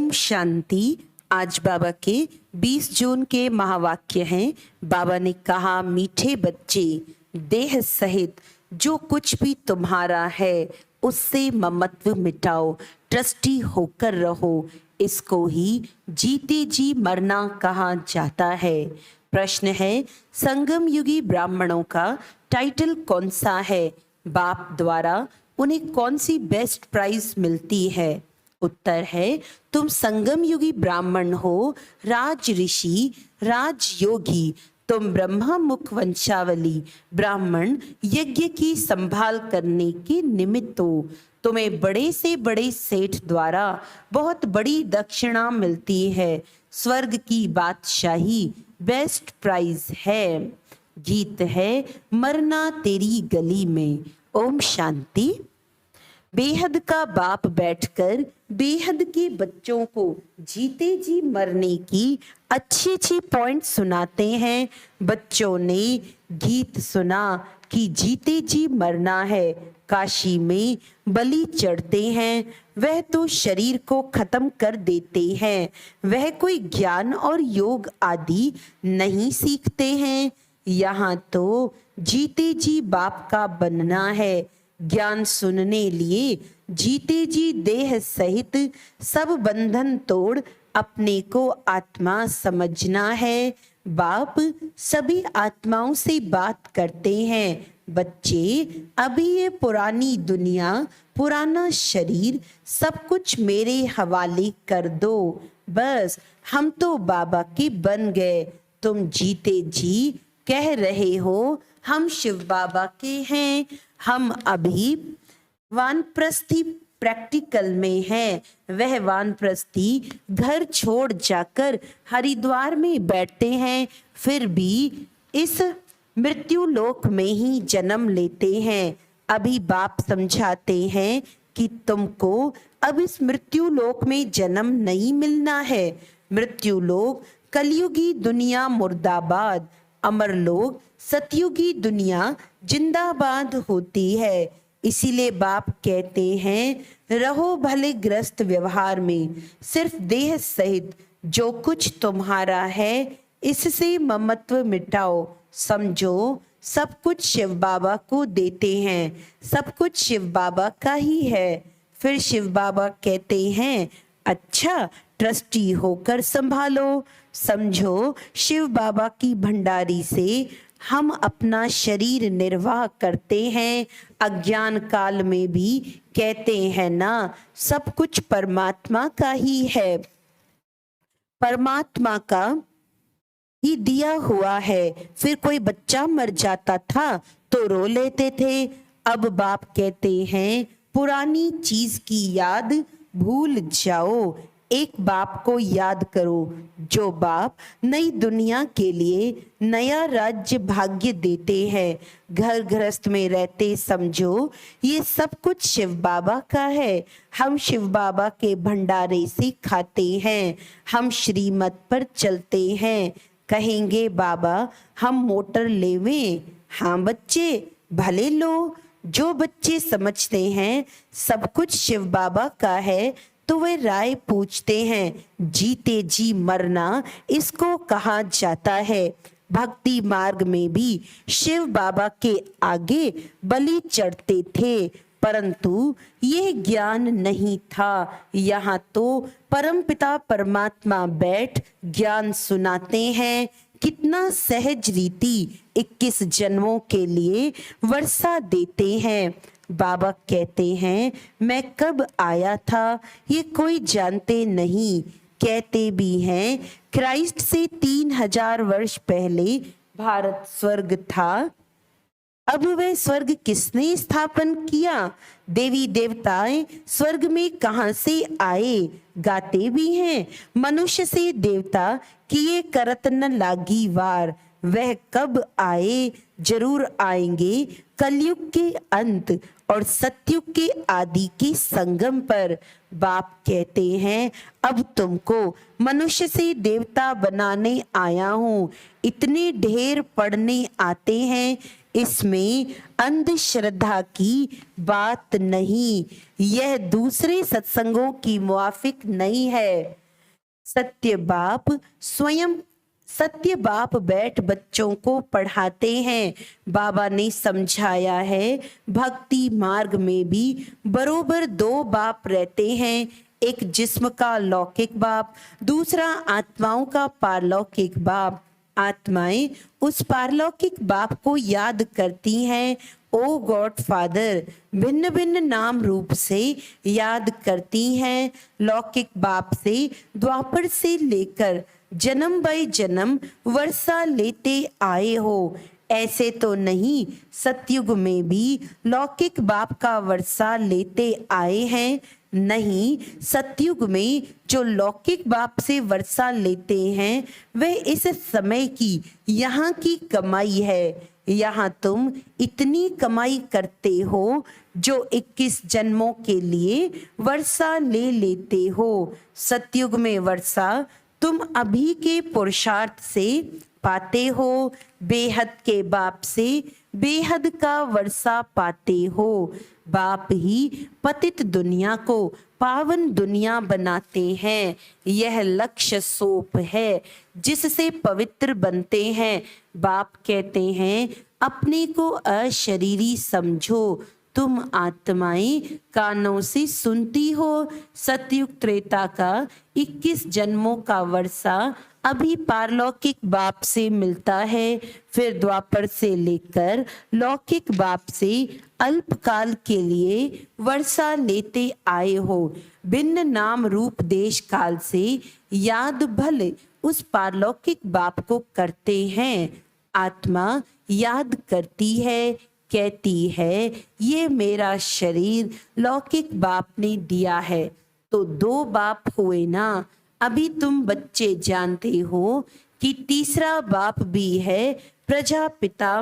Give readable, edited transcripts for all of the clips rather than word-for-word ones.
ओम शांति। आज बाबा के 20 जून के महावाक्य हैं। बाबा ने कहा, मीठे बच्चे, देह सहित जो कुछ भी तुम्हारा है उससे ममत्व मिटाओ, ट्रस्टी होकर रहो। इसको ही जीते जी मरना कहा जाता है। प्रश्न है, संगम युगी ब्राह्मणों का टाइटल कौन सा है? बाप द्वारा उन्हें कौन सी बेस्ट प्राइज मिलती है? उत्तर है, तुम संगम युगी ब्राह्मण हो, राज ऋषि, राज योगी। तुम ब्रह्मा मुख वंशावली ब्राह्मण यज्ञ की संभाल करने के निमित्त हो। तुम्हें बड़े से बड़े सेठ द्वारा बहुत बड़ी दक्षिणा मिलती है। स्वर्ग की बादशाही बेस्ट प्राइज है। गीत है, मरना तेरी गली में। ओम शांति। बेहद का बाप बैठकर बेहद के बच्चों को जीते जी मरने की अच्छी अच्छी पॉइंट सुनाते हैं। बच्चों ने गीत सुना कि जीते जी मरना है। काशी में बलि चढ़ते हैं, वह तो शरीर को खत्म कर देते हैं। वह कोई ज्ञान और योग आदि नहीं सीखते हैं। यहाँ तो जीते जी बाप का बनना है। ज्ञान सुनने लिए जीते जी देह सहित सब बंधन तोड़ अपने को आत्मा समझना है। बाप सभी आत्माओं से बात करते हैं। बच्चे, अभी ये पुरानी दुनिया, पुराना शरीर सब कुछ मेरे हवाले कर दो। बस हम तो बाबा के बन गए। तुम जीते जी कह रहे हो हम शिव बाबा के हैं। हम अभी वानप्रस्थी प्रैक्टिकल में हैं। वह वानप्रस्थी घर छोड़ जाकर हरिद्वार में बैठते हैं, फिर भी इस मृत्यु लोक में ही जन्म लेते हैं। अभी बाप समझाते हैं कि तुमको अब इस मृत्यु लोक में जन्म नहीं मिलना है। मृत्यु लोक कलयुगी दुनिया मुर्दाबाद, अमर लोग सतयुगी दुनिया जिंदाबाद होती है। इसीलिए बाप कहते हैं, रहो भले ग्रस्त व्यवहार में, सिर्फ देह सहित जो कुछ तुम्हारा है इससे ममत्व मिटाओ। समझो सब कुछ शिव बाबा को देते हैं, सब कुछ शिव बाबा का ही है। फिर शिव बाबा कहते हैं, अच्छा ट्रस्टी होकर संभालो। समझो शिव बाबा की भंडारी से हम अपना शरीर निर्वाह करते हैं। अज्ञान काल में भी कहते हैं ना, सब कुछ परमात्मा का ही है, परमात्मा का ही दिया हुआ है। फिर कोई बच्चा मर जाता था तो रो लेते थे। अब बाप कहते हैं, पुरानी चीज की याद भूल जाओ, एक बाप को याद करो। जो बाप नई दुनिया के लिए नया राज्य भाग्य देते हैं। घर गृहस्थ में रहते समझो ये सब कुछ शिव बाबा का है। हम शिव बाबा के भंडारे से खाते हैं, हम श्रीमत पर चलते हैं। कहेंगे बाबा हम मोटर लेवें? हाँ बच्चे, भले लो। जो बच्चे समझते हैं सब कुछ शिव बाबा का है तो वे राय पूछते हैं। जीते जी मरना इसको कहा जाता है। भक्ति मार्ग में भी शिव बाबा के आगे बलि चढ़ते थे, परंतु यह ज्ञान नहीं था। यहाँ तो परमपिता परमात्मा बैठ ज्ञान सुनाते हैं। कितना सहज रीति 21 जन्मों के लिए वर्षा देते हैं। बाबा कहते हैं, मैं कब आया था ये कोई जानते नहीं। कहते भी हैं, क्राइस्ट से 3000 वर्ष पहले भारत स्वर्ग था। अब वह स्वर्ग किसने स्थापन किया? देवी देवताएं स्वर्ग में कहां से आए? गाते भी हैं, मनुष्य से देवता किए करत न लागी वार। वह कब आए? जरूर आएंगे कलयुग के अंत और सतयुग के आदि के संगम पर। बाप कहते हैं, अब तुमको मनुष्य से देवता बनाने आया हूँ। इतने ढेर पढ़ने आते हैं, इसमें अंधश्रद्धा की बात नहीं। यह दूसरे सत्संगों की मुआफिक नहीं है। सत्य बाप बैठ बच्चों को पढ़ाते हैं। बाबा ने समझाया है, भक्ति मार्ग में भी बरोबर दो बाप रहते हैं, एक जिस्म का लौकिक बाप, दूसरा आत्माओं का पारलौकिक बाप। आत्माएं उस पारलौकिक बाप को याद करती हैं, ओ गॉड फादर, भिन्न भिन्न नाम रूप से याद करती हैं। लौकिक बाप से द्वापर से लेकर जन्म बाई जन्म वर्षा लेते आए हो। ऐसे तो नहीं, सतयुग में भी लौकिक बाप का वर्षा लेते आए हैं। नहीं, सतयुग में जो लौकिक बाप से वर्षा लेते हैं वह इस समय की यहाँ की कमाई है। यहाँ तुम इतनी कमाई करते हो जो 21 जन्मों के लिए वर्षा ले लेते हो। सतयुग में वर्षा तुम अभी के पुरुषार्थ से पाते हो, बेहद के बाप से बेहद का वर्षा पाते हो। बाप ही पतित दुनिया को पावन दुनिया बनाते हैं। यह लक्ष्य सोप है जिससे पवित्र बनते हैं। बाप कहते हैं, अपने को अशरीरी समझो। तुम आत्माएं कानों से सुनती हो। सतयुग त्रेता का 21 जन्मों का वर्षा अभी पारलौकिक बाप से मिलता है। फिर द्वापर से लेकर लौकिक बाप से अल्पकाल के लिए वर्षा लेते आए हो। भिन्न नाम रूप देश काल से याद भले उस पारलौकिक बाप को करते हैं। आत्मा याद करती है, कहती है, ये मेरा शरीर लौकिक बाप ने दिया है। तो दो बाप हुए ना। अभी तुम बच्चे जानते हो कि तीसरा बाप भी है, प्रजापिता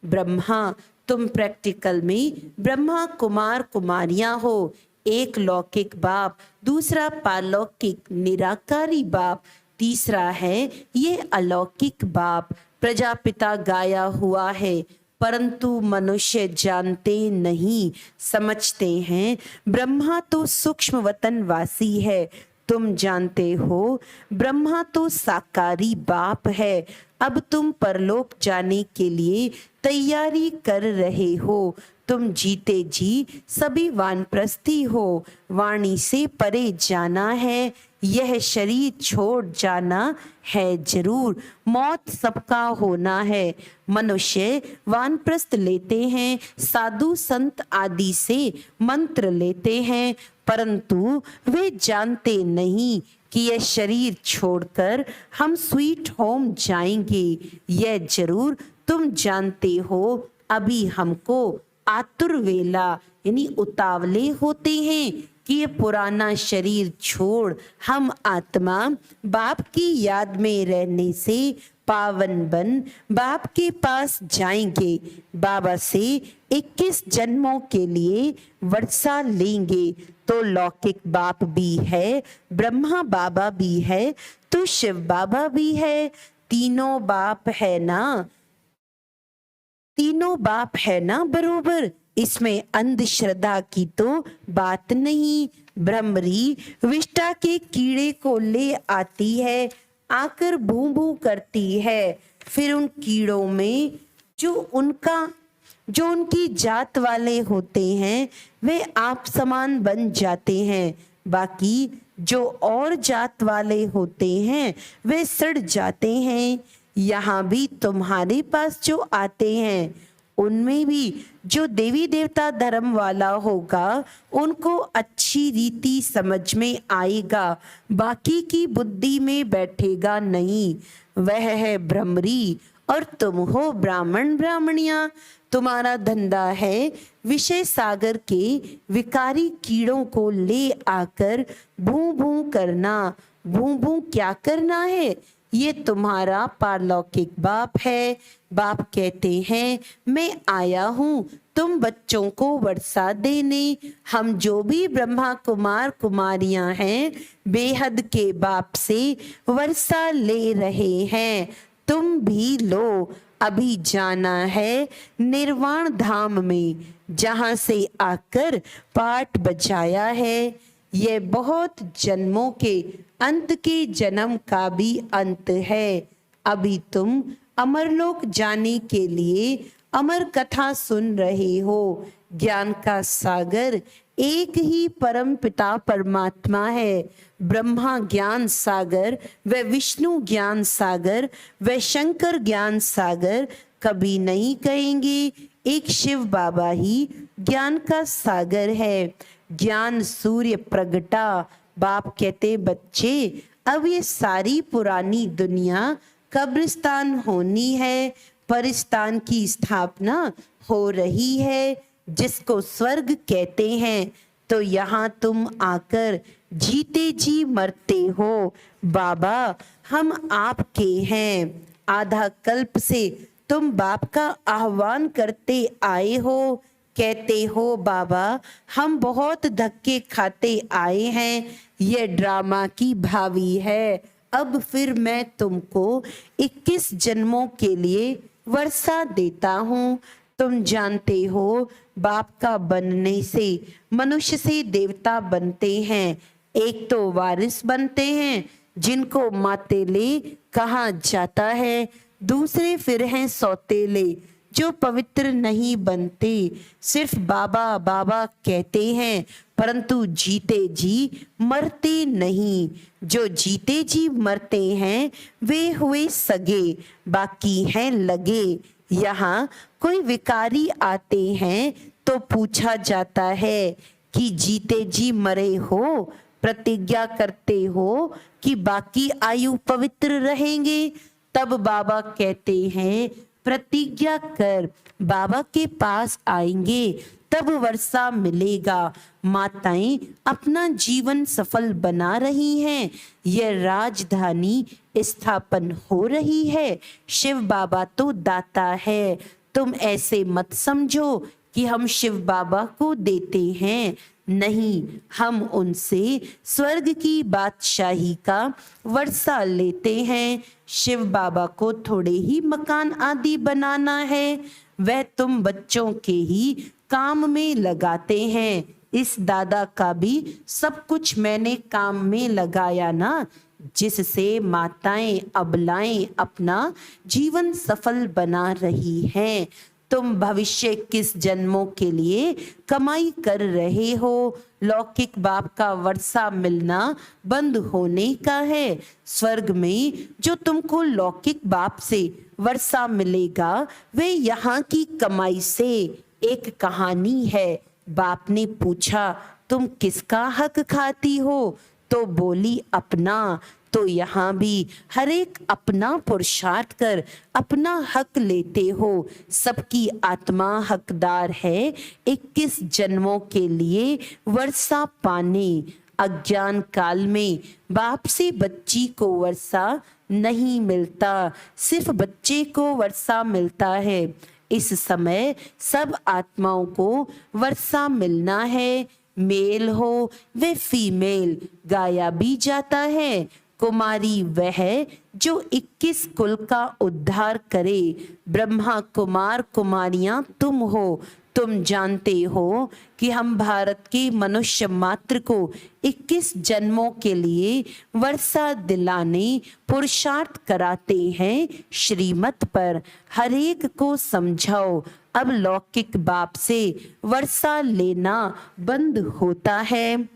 ब्रह्मा। तुम प्रैक्टिकल में ब्रह्मा कुमार कुमारियां हो। एक लौकिक बाप, दूसरा पारलौकिक निराकारी बाप, तीसरा है ये अलौकिक बाप। प्रजापिता गाया हुआ है, परंतु मनुष्य जानते नहीं, समझते हैं ब्रह्मा तो सूक्ष्म वतनवासी है। तुम जानते हो ब्रह्मा तो साकारी बाप है। अब तुम परलोक जाने के लिए तैयारी कर रहे हो। तुम जीते जी सभी वानप्रस्थी हो। वाणी से परे जाना है, यह शरीर छोड़ जाना है जरूर। मौत सबका होना है। मनुष्य वानप्रस्थ लेते हैं, साधु संत आदि से मंत्र लेते हैं, परंतु वे जानते नहीं कि यह शरीर छोड़कर हम स्वीट होम जाएंगे। यह जरूर तुम जानते हो। अभी हमको आतुर वेला यानी उतावले होते हैं कि ये पुराना शरीर छोड़ हम आत्मा बाप की याद में रहने से पावन बन बाप के पास जाएंगे। बाबा से 21 जन्मों के लिए वर्षा लेंगे। तो लौकिक बाप भी है, ब्रह्मा बाबा भी है, तो शिव बाबा भी है। तीनों बाप है ना, तीनों बाप है ना बरोबर। इसमें अंधश्रद्धा की तो बात नहीं। भ्रमरी विष्टा के कीड़े को ले आती है, आकर भू भू करती है। फिर उन कीड़ों में जो उनकी जात वाले होते हैं वे आप समान बन जाते हैं। बाकी जो और जात वाले होते हैं वे सड़ जाते हैं। यहाँ भी तुम्हारे पास जो आते हैं उनमें भी जो देवी देवता धर्म वाला होगा उनको अच्छी रीति समझ में आएगा, बाकी की बुद्धि में बैठेगा नहीं। वह है भ्रमरी और तुम हो ब्राह्मण ब्राह्मणियां। तुम्हारा धंधा है विषय सागर के विकारी कीड़ों को ले आकर भू भू करना। भू भू क्या करना है? ये तुम्हारा पारलौकिक बाप है। बाप कहते हैं मैं आया हूँ तुम बच्चों को वर्षा देने। हम जो भी ब्रह्मा कुमार कुमारियां हैं बेहद के बाप से वर्षा ले रहे हैं। तुम भी लो। अभी जाना है निर्वाण धाम में, जहाँ से आकर पाठ बजाया है। ये बहुत जन्मों के अंत के जन्म का भी अंत है। अभी तुम अमरलोक जाने के लिए अमर कथा सुन रहे हो। ज्ञान का सागर एक ही परम पिता परमात्मा है। ब्रह्मा ज्ञान सागर व विष्णु ज्ञान सागर व शंकर ज्ञान सागर कभी नहीं कहेंगे। एक शिव बाबा ही ज्ञान का सागर है। ज्ञान सूर्य प्रगटा। बाप कहते बच्चे, अब ये सारी पुरानी दुनिया कब्रिस्तान होनी है, परिस्तान की स्थापना हो रही है, जिसको स्वर्ग कहते हैं। तो यहाँ तुम आकर जीते जी मरते हो। बाबा हम आपके हैं। आधा कल्प से तुम बाप का आह्वान करते आए हो। कहते हो बाबा हम बहुत धक्के खाते आए हैं, ये ड्रामा की भावी है। अब फिर मैं तुमको 21 जन्मों के लिए वर्षा देता हूँ। तुम जानते हो बाप का बनने से मनुष्य से देवता बनते हैं। एक तो वारिस बनते हैं जिनको मातेले कहा जाता है, दूसरे फिर हैं सौतेले जो पवित्र नहीं बनते, सिर्फ बाबा बाबा कहते हैं परंतु जीते जी मरते नहीं। जो जीते जी मरते हैं वे हुए सगे, बाकी हैं लगे। यहाँ कोई विकारी आते हैं तो पूछा जाता है कि जीते जी मरे हो, प्रतिज्ञा करते हो कि बाकी आयु पवित्र रहेंगे। तब बाबा कहते हैं प्रतिज्ञा कर, बाबा के पास आएंगे तब वर्षा मिलेगा। माताएं अपना जीवन सफल बना रही हैं, यह राजधानी स्थापन हो रही है। शिव बाबा तो दाता है। तुम ऐसे मत समझो कि हम शिव बाबा को देते हैं, नहीं, हम उनसे स्वर्ग की बादशाही का वर्षा लेते हैं। शिव बाबा को थोड़े ही मकान आदि बनाना है, वह तुम बच्चों के ही काम में लगाते हैं। इस दादा का भी सब कुछ मैंने काम में लगाया ना, जिससे माताएं अबलाएं अपना जीवन सफल बना रही हैं। तुम भविष्य किस जन्मों के लिए कमाई कर रहे हो? लौकिक बाप का वर्षा मिलना बंद होने का है। स्वर्ग में जो तुमको लौकिक बाप से वर्षा मिलेगा वे यहाँ की कमाई से। एक कहानी है, बाप ने पूछा तुम किसका हक खाती हो? तो बोली अपना। तो यहाँ भी हर एक अपना पुरुषार्थ कर अपना हक लेते हो। सबकी आत्मा हकदार है 21 जन्मों के लिए वर्षा पाने। अज्ञान काल में बाप से बच्ची को वर्षा नहीं मिलता, सिर्फ बच्चे को वर्षा मिलता है। इस समय सब आत्माओं को वर्षा मिलना है। मेल हो वे फीमेल, गाया भी जाता है। कुमारी वह जो 21 कुल का उद्धार करे। ब्रह्मा कुमार कुमारियां तुम हो। तुम जानते हो कि हम भारत के मनुष्य मात्र को 21 जन्मों के लिए वर्षा दिलाने पुरुषार्थ कराते हैं श्रीमत पर। हर एक को समझाओ अब लौकिक बाप से वर्षा लेना बंद होता है।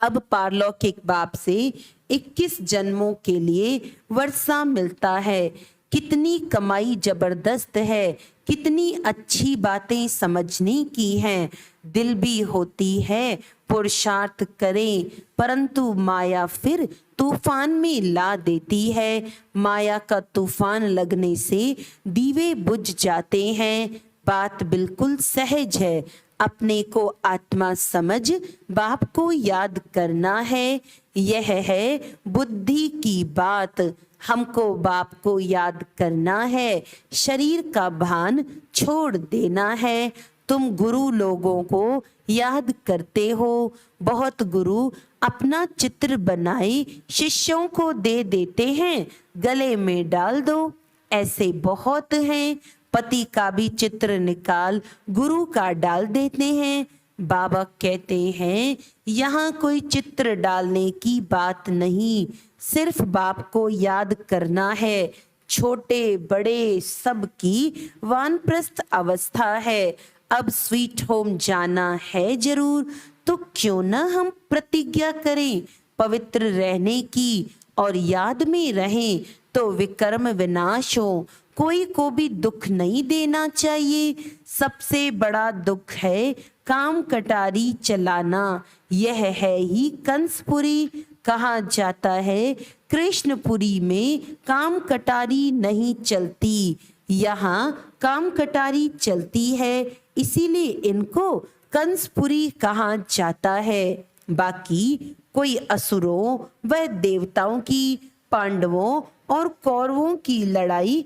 अब पारलौकिक बाप से 21 जन्मों के लिए वर्षा मिलता है। कितनी कमाई जबरदस्त है, कितनी अच्छी बातें समझने की हैं। दिल भी होती है पुरुषार्थ करें, परंतु माया फिर तूफान में ला देती है। माया का तूफान लगने से दीवे बुझ जाते हैं। बात बिल्कुल सहज है। अपने को आत्मा समझ बाप को याद करना है। यह है बुद्धि की बात। हमको बाप को याद करना है, शरीर का भान छोड़ देना है। तुम गुरु लोगों को याद करते हो। बहुत गुरु अपना चित्र बनाए शिष्यों को दे देते हैं, गले में डाल दो। ऐसे बहुत हैं। पति का भी चित्र निकाल गुरु का डाल देते हैं। बाबा कहते हैं यहाँ कोई चित्र डालने की बात नहीं, सिर्फ बाप को याद करना है। छोटे बड़े सबकी वानप्रस्थ अवस्था है। अब स्वीट होम जाना है जरूर, तो क्यों ना हम प्रतिज्ञा करें पवित्र रहने की और याद में रहें तो विकर्म विनाश हो। कोई को भी दुख नहीं देना चाहिए। सबसे बड़ा दुख है काम कटारी चलाना। यह है ही कंसपुरी। कहा जाता है कृष्णपुरी में काम कटारी नहीं चलती, यहाँ काम कटारी चलती है, इसीलिए इनको कंसपुरी कहा जाता है। बाकी कोई असुरों व देवताओं की, पांडवों और कौरवों की लड़ाई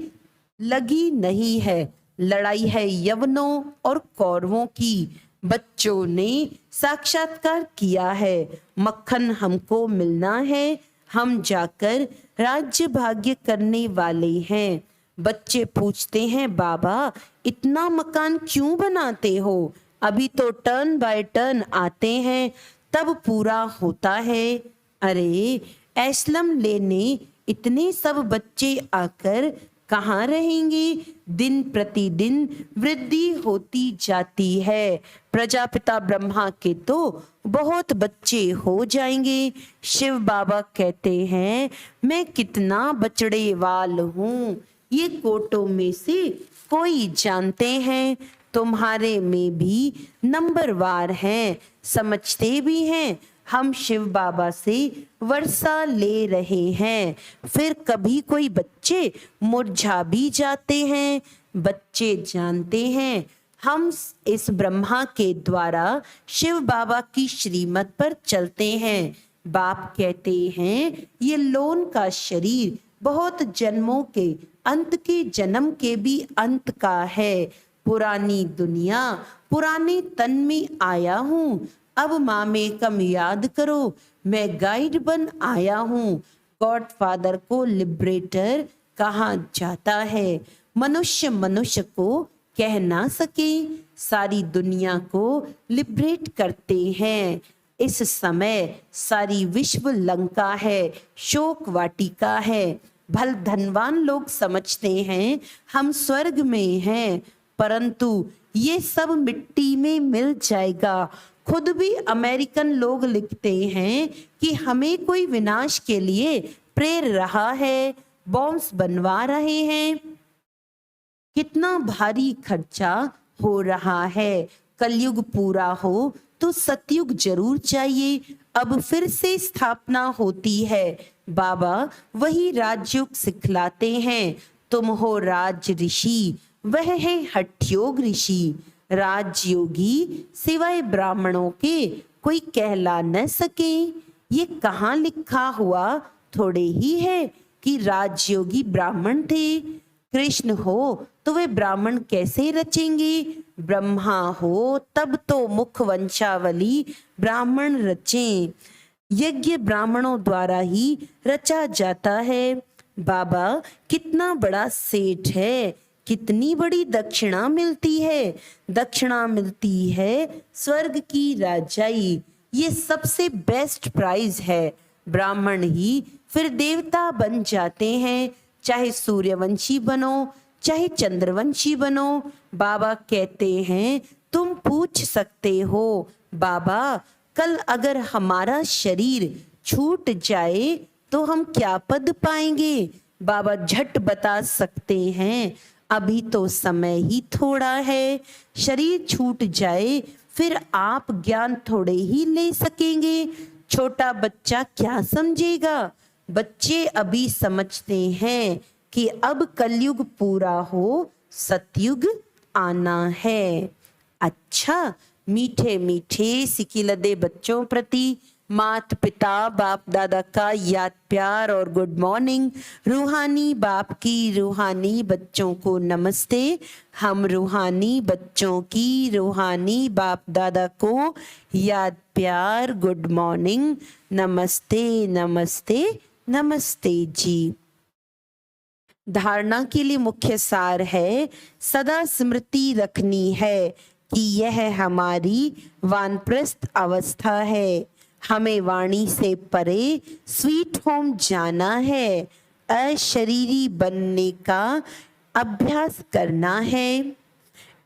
लगी नहीं है। लड़ाई है यवनों और कौरवों की। बच्चों ने साक्षात्कार किया है, मक्खन हमको मिलना है, हम जाकर राज्य भाग्य करने वाले हैं। बच्चे पूछते हैं बाबा इतना मकान क्यों बनाते हो, अभी तो टर्न बाय टर्न आते हैं तब पूरा होता है। अरे एस्लम लेने इतने सब बच्चे आकर कहाँ रहेंगे, दिन प्रतिदिन वृद्धि होती जाती है। प्रजापिता ब्रह्मा के तो बहुत बच्चे हो जाएंगे। शिव बाबा कहते हैं मैं कितना बचड़े वाल हूँ, ये कोटों में से कोई जानते हैं। तुम्हारे में भी नंबरवार हैं, समझते भी हैं। हम शिव बाबा से वर्षा ले रहे हैं, फिर कभी कोई बच्चे मुरझा भी जाते हैं। बच्चे जानते हैं हम इस ब्रह्मा के द्वारा शिव बाबा की श्रीमत पर चलते हैं। बाप कहते हैं ये लोन का शरीर बहुत जन्मों के अंत के जन्म के भी अंत का है। पुरानी दुनिया पुराने तन में आया हूँ, अब मामे कम याद करो, मैं गाइड बन आया हूँ। गॉड फादर को लिबरेटर कहा जाता है। मनुष्य मनुष्य को कह ना सके, सारी दुनिया को लिबरेट करते हैं। इस समय सारी विश्व लंका है, शोक वाटिका है। भल धनवान लोग समझते हैं हम स्वर्ग में हैं, परंतु ये सब मिट्टी में मिल जाएगा। खुद भी अमेरिकन लोग लिखते हैं कि हमें कोई विनाश के लिए प्रेर रहा है, बॉम्ब्स बनवा रहे हैं। कितना भारी खर्चा हो रहा है। कलयुग पूरा हो तो सतयुग जरूर चाहिए। अब फिर से स्थापना होती है। बाबा वही राजयोग सिखलाते हैं। तुम हो राज ऋषि, वह है हठयोग ऋषि। राजयोगी सिवाय ब्राह्मणों के कोई कहला न सके। ये कहाँ लिखा हुआ थोड़े ही है कि राजयोगी ब्राह्मण थे। कृष्ण हो तो वे ब्राह्मण कैसे रचेंगे। ब्रह्मा हो तब तो मुख वंशावली ब्राह्मण रचें। यज्ञ ब्राह्मणों द्वारा ही रचा जाता है। बाबा कितना बड़ा सेठ है, कितनी बड़ी दक्षिणा मिलती है। दक्षिणा मिलती है स्वर्ग की राजाई, ये सबसे बेस्ट प्राइज है। ब्राह्मण ही फिर देवता बन जाते हैं। चाहे सूर्यवंशी बनो, चाहे चंद्रवंशी बनो। बाबा कहते हैं तुम पूछ सकते हो बाबा कल अगर हमारा शरीर छूट जाए तो हम क्या पद पाएंगे। बाबा झट बता सकते हैं अभी तो समय ही थोड़ा है। शरीर छूट जाए फिर आप ज्ञान थोड़े ही ले सकेंगे। छोटा बच्चा क्या समझेगा। बच्चे अभी समझते हैं कि अब कलयुग पूरा हो, सतयुग आना है। अच्छा, मीठे मीठे सिकिलदे बच्चों प्रति माता पिता बाप दादा का याद प्यार और गुड मॉर्निंग। रूहानी बाप की रूहानी बच्चों को नमस्ते। हम रूहानी बच्चों की रूहानी बाप दादा को याद प्यार गुड मॉर्निंग, नमस्ते नमस्ते नमस्ते जी। धारणा के लिए मुख्य सार है, सदा स्मृति रखनी है कि यह हमारी वानप्रस्थ अवस्था है। हमें वाणी से परे स्वीट होम जाना है, अशरीरी बनने का अभ्यास करना है।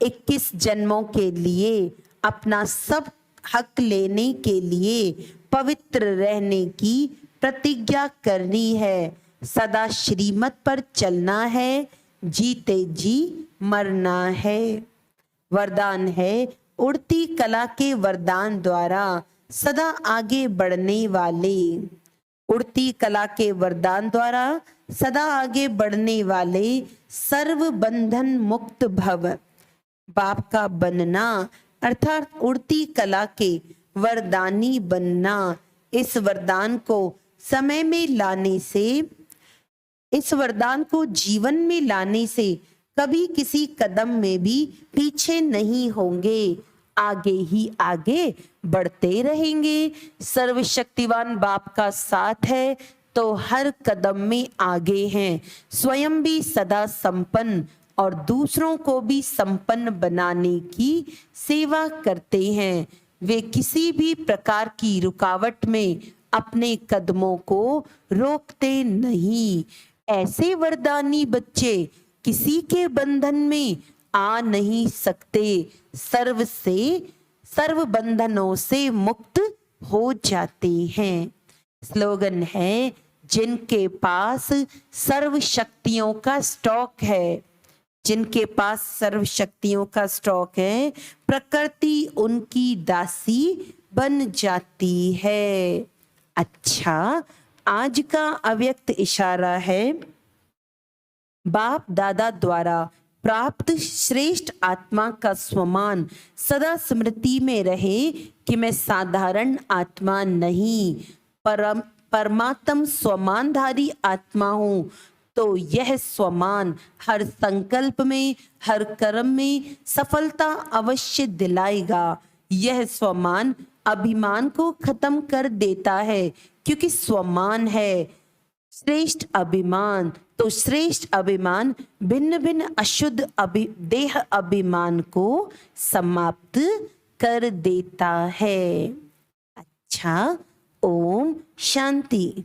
21 जन्मों के लिए अपना सब हक लेने के लिए पवित्र रहने की प्रतिज्ञा करनी है। सदा श्रीमत पर चलना है, जीते जी मरना है। वरदान है, उड़ती कला के वरदान द्वारा सदा आगे बढ़ने वाले। उड़ती कला के वरदान द्वारा सदा आगे बढ़ने वाले सर्व बंधन मुक्त भव। बाप का बनना अर्थात उड़ती कला के वरदानी बनना। इस वरदान को समय में लाने से, इस वरदान को जीवन में लाने से कभी किसी कदम में भी पीछे नहीं होंगे, आगे ही आगे बढ़ते रहेंगे। सर्वशक्तिवान बाप का साथ है तो हर कदम में आगे हैं। स्वयं भी सदा संपन्न और दूसरों को भी संपन्न बनाने की सेवा करते हैं। वे किसी भी प्रकार की रुकावट में अपने कदमों को रोकते नहीं। ऐसे वरदानी बच्चे किसी के बंधन में आ नहीं सकते, सर्व बंधनों से मुक्त हो जाते हैं। स्लोगन है, जिनके पास सर्व शक्तियों का स्टॉक है, जिनके पास सर्व शक्तियों का स्टॉक है, प्रकृति उनकी दासी बन जाती है। अच्छा, आज का अव्यक्त इशारा है, बाप दादा द्वारा प्राप्त श्रेष्ठ आत्मा का स्वमान सदा स्मृति में रहे कि मैं साधारण आत्मा नहीं, परमात्म स्वमानधारी आत्मा हूँ। तो यह स्वमान हर संकल्प में, हर कर्म में सफलता अवश्य दिलाएगा। यह स्वमान अभिमान को खत्म कर देता है, क्योंकि स्वमान है श्रेष्ठ अभिमान। तो श्रेष्ठ अभिमान भिन्न भिन्न अशुद्ध देह अभिमान को समाप्त कर देता है। अच्छा, ओम शांति।